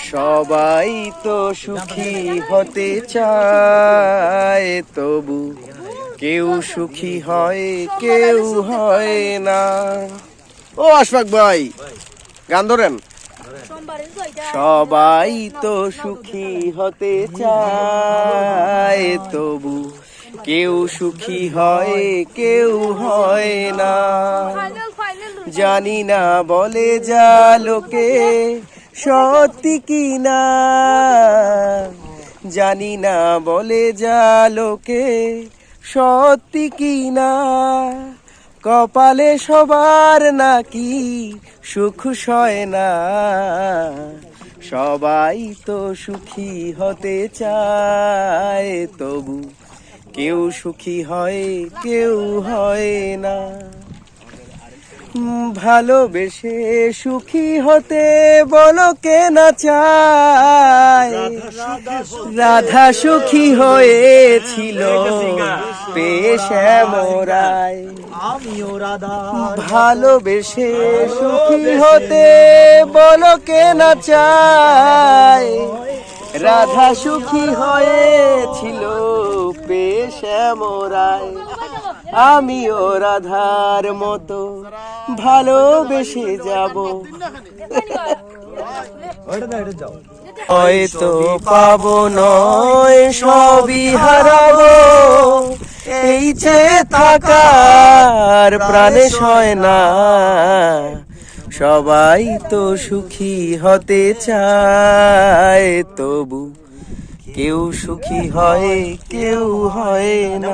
সবাই তো সুখী হতে চায়, তবু কেউ সুখী হয় কেউ হয় না। ও আশফাক ভাই, গান ধরেন। সবাই তো সুখী হতে চায়, তবু কেউ সুখী হয় কেউ হয় না। জানি না বলে যা লোকে সত্যি কি না, জানি না বলে যা লোকে সত্যি কি না। কপালে সবার নাকি সুখ সয় না, সবাই তো সুখী হতে চায়, তবু কেউ সুখী হয় কেউ হয় না। ভালোবেসে সুখী হতে বলো কে না চায়, রাধা সুখী হয়েছিল পেয়ে শ্যামরায়। ভালোবেসে সুখী হতে বলো কে না চায়, রাধা সুখী হয়েছিল পেয়ে শ্যামরায়। আমিও রাধার মতো ভালোবেসে যাব, হয়তো পাবো নয় সবই হারাবো, এই চেয়ে থাকার প্রাণে সয় না। সবাই তো সুখী হতে চায়, তবু কেউ সুখী হয় কেউ হয় না।